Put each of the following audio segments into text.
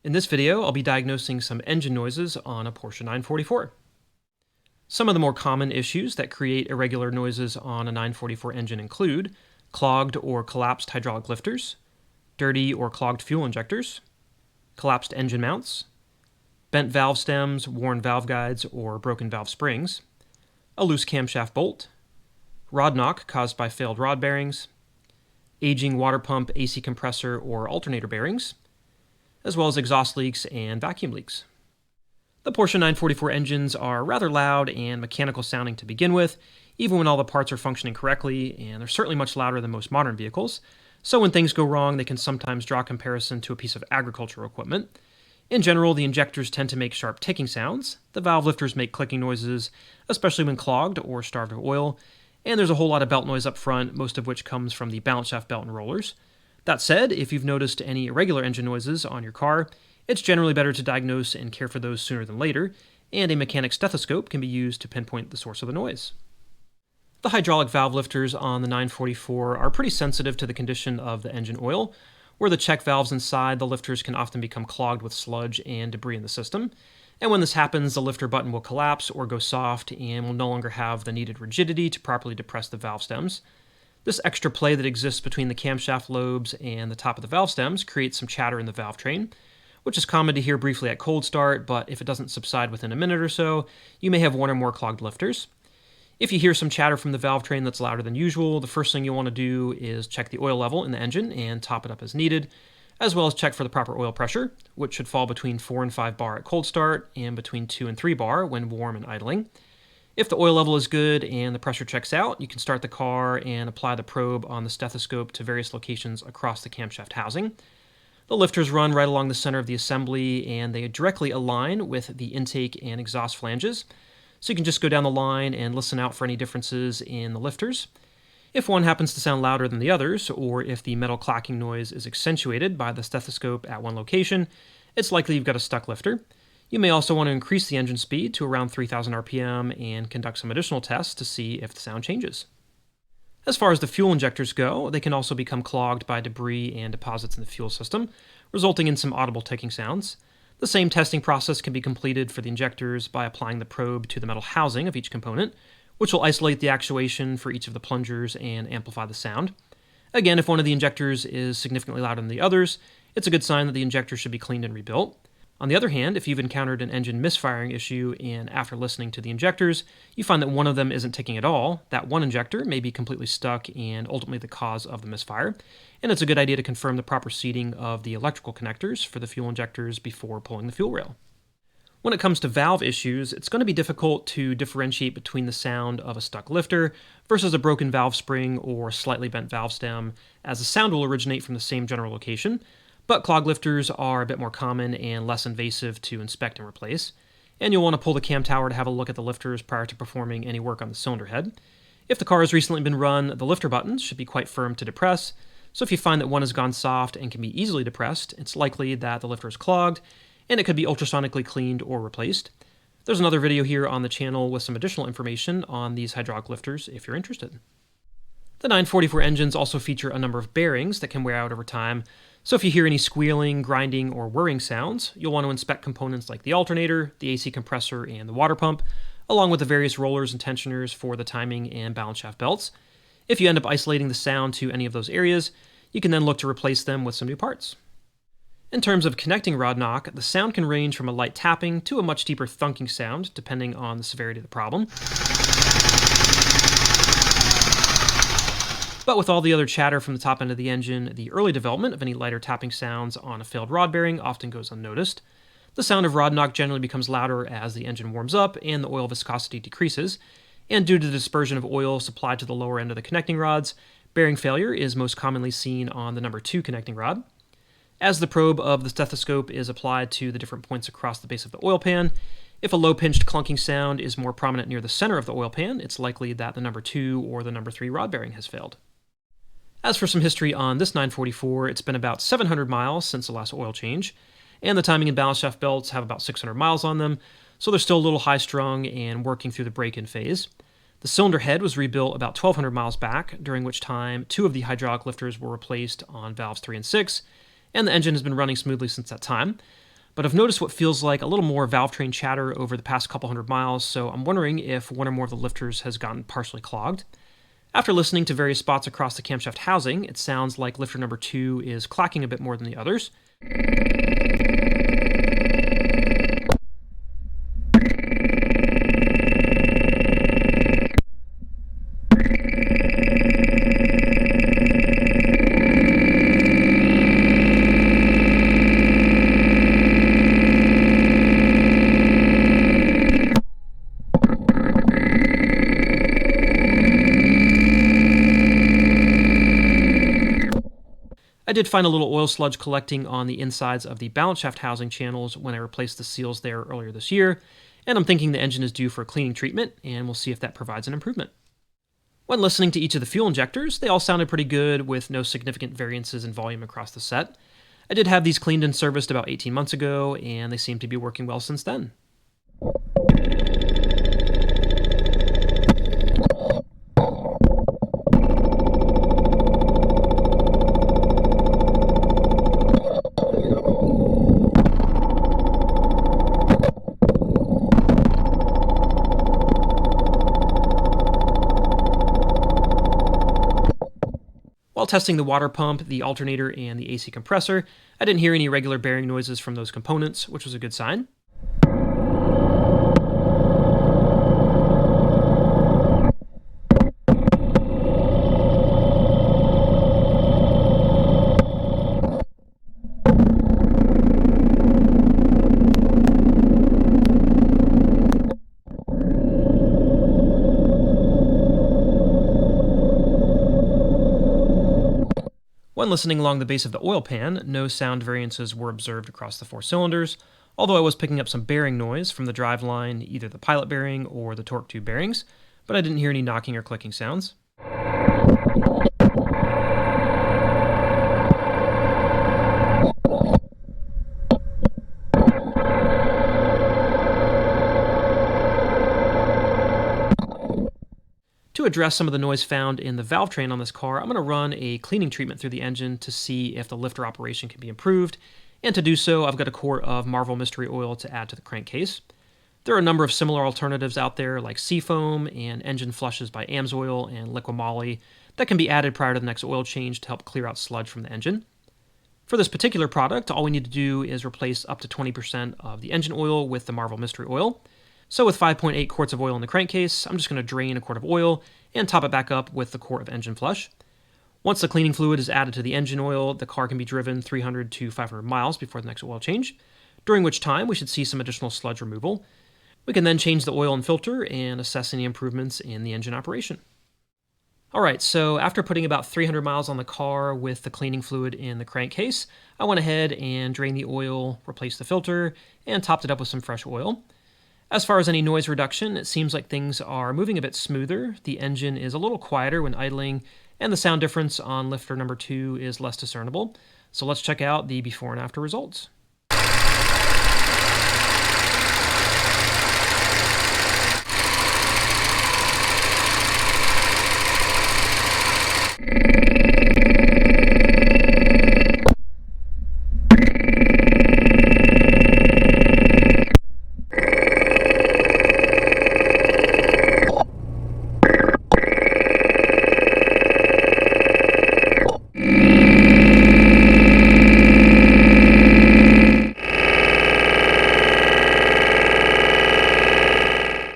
In this video, I'll be diagnosing some engine noises on a Porsche 944. Some of the more common issues that create irregular noises on a 944 engine include clogged or collapsed hydraulic lifters, dirty or clogged fuel injectors, collapsed engine mounts, bent valve stems, worn valve guides, or broken valve springs, a loose camshaft bolt, rod knock caused by failed rod bearings, aging water pump, AC compressor, or alternator bearings, as well as exhaust leaks and vacuum leaks. The Porsche 944 engines are rather loud and mechanical sounding to begin with, even when all the parts are functioning correctly, and they're certainly much louder than most modern vehicles, so when things go wrong they can sometimes draw comparison to a piece of agricultural equipment. In general, the injectors tend to make sharp ticking sounds, the valve lifters make clicking noises, especially when clogged or starved of oil, and there's a whole lot of belt noise up front, most of which comes from the balance shaft belt and rollers. That said, if you've noticed any irregular engine noises on your car, it's generally better to diagnose and care for those sooner than later, and a mechanic stethoscope can be used to pinpoint the source of the noise. The hydraulic valve lifters on the 944 are pretty sensitive to the condition of the engine oil, where the check valves inside the lifters can often become clogged with sludge and debris in the system, and when this happens, the lifter button will collapse or go soft and will no longer have the needed rigidity to properly depress the valve stems. This extra play that exists between the camshaft lobes and the top of the valve stems creates some chatter in the valve train, which is common to hear briefly at cold start, but if it doesn't subside within a minute or so, you may have one or more clogged lifters. If you hear some chatter from the valve train that's louder than usual, the first thing you'll want to do is check the oil level in the engine and top it up as needed, as well as check for the proper oil pressure, which should fall between 4 and 5 bar at cold start and between 2 and 3 bar when warm and idling. If the oil level is good and the pressure checks out, you can start the car and apply the probe on the stethoscope to various locations across the camshaft housing. The lifters run right along the center of the assembly and they directly align with the intake and exhaust flanges, so you can just go down the line and listen out for any differences in the lifters. If one happens to sound louder than the others, or if the metal clacking noise is accentuated by the stethoscope at one location, it's likely you've got a stuck lifter. You may also want to increase the engine speed to around 3,000 RPM and conduct some additional tests to see if the sound changes. As far as the fuel injectors go, they can also become clogged by debris and deposits in the fuel system, resulting in some audible ticking sounds. The same testing process can be completed for the injectors by applying the probe to the metal housing of each component, which will isolate the actuation for each of the plungers and amplify the sound. Again, if one of the injectors is significantly louder than the others, it's a good sign that the injector should be cleaned and rebuilt. On the other hand, if you've encountered an engine misfiring issue and after listening to the injectors, you find that one of them isn't ticking at all, that one injector may be completely stuck and ultimately the cause of the misfire, and it's a good idea to confirm the proper seating of the electrical connectors for the fuel injectors before pulling the fuel rail. When it comes to valve issues, it's going to be difficult to differentiate between the sound of a stuck lifter versus a broken valve spring or slightly bent valve stem, as the sound will originate from the same general location, but clogged lifters are a bit more common and less invasive to inspect and replace, and you'll want to pull the cam tower to have a look at the lifters prior to performing any work on the cylinder head. If the car has recently been run, the lifter buttons should be quite firm to depress, so if you find that one has gone soft and can be easily depressed, it's likely that the lifter is clogged, and it could be ultrasonically cleaned or replaced. There's another video here on the channel with some additional information on these hydraulic lifters if you're interested. The 944 engines also feature a number of bearings that can wear out over time, so if you hear any squealing, grinding, or whirring sounds, you'll want to inspect components like the alternator, the AC compressor, and the water pump, along with the various rollers and tensioners for the timing and balance shaft belts. If you end up isolating the sound to any of those areas, you can then look to replace them with some new parts. In terms of connecting rod knock, the sound can range from a light tapping to a much deeper thunking sound, depending on the severity of the problem. But with all the other chatter from the top end of the engine, the early development of any lighter tapping sounds on a failed rod bearing often goes unnoticed. The sound of rod knock generally becomes louder as the engine warms up and the oil viscosity decreases, and due to the dispersion of oil supplied to the lower end of the connecting rods, bearing failure is most commonly seen on the number 2 connecting rod. As the probe of the stethoscope is applied to the different points across the base of the oil pan, if a low-pitched clunking sound is more prominent near the center of the oil pan, it's likely that the number 2 or the number 3 rod bearing has failed. As for some history on this 944, it's been about 700 miles since the last oil change, and the timing and balance shaft belts have about 600 miles on them, so they're still a little high-strung and working through the break-in phase. The cylinder head was rebuilt about 1,200 miles back, during which time 2 of the hydraulic lifters were replaced on valves 3 and 6, and the engine has been running smoothly since that time. but I've noticed what feels like a little more valve train chatter over the past couple hundred miles, so I'm wondering if one or more of the lifters has gotten partially clogged. After listening to various spots across the camshaft housing, it sounds like lifter number 2 is clacking a bit more than the others. I did find a little oil sludge collecting on the insides of the balance shaft housing channels when I replaced the seals there earlier this year, and I'm thinking the engine is due for a cleaning treatment, and we'll see if that provides an improvement. When listening to each of the fuel injectors, they all sounded pretty good with no significant variances in volume across the set. I did have these cleaned and serviced about 18 months ago, and they seem to be working well since then. While testing the water pump, the alternator, and the AC compressor, I didn't hear any regular bearing noises from those components, which was a good sign. When listening along the base of the oil pan, no sound variances were observed across the 4 cylinders, although I was picking up some bearing noise from the driveline, either the pilot bearing or the torque tube bearings, but I didn't hear any knocking or clicking sounds. To address some of the noise found in the valve train on this car, I'm going to run a cleaning treatment through the engine to see if the lifter operation can be improved, and to do so, I've got a quart of Marvel Mystery Oil to add to the crankcase. There are a number of similar alternatives out there, like Seafoam and engine flushes by Amsoil and Liquimoly, that can be added prior to the next oil change to help clear out sludge from the engine. For this particular product, all we need to do is replace up to 20% of the engine oil with the Marvel Mystery Oil. So with 5.8 quarts of oil in the crankcase, I'm just going to drain a quart of oil and top it back up with the quart of engine flush. Once the cleaning fluid is added to the engine oil, the car can be driven 300 to 500 miles before the next oil change, during which time we should see some additional sludge removal. We can then change the oil and filter and assess any improvements in the engine operation. Alright, so after putting about 300 miles on the car with the cleaning fluid in the crankcase, I went ahead and drained the oil, replaced the filter, and topped it up with some fresh oil. As far as any noise reduction, it seems like things are moving a bit smoother, the engine is a little quieter when idling, and the sound difference on lifter number 2 is less discernible. So let's check out the before and after results.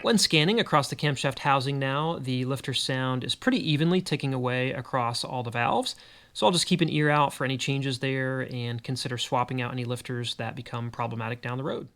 When scanning across the camshaft housing now, the lifter sound is pretty evenly ticking away across all the valves, so I'll just keep an ear out for any changes there and consider swapping out any lifters that become problematic down the road.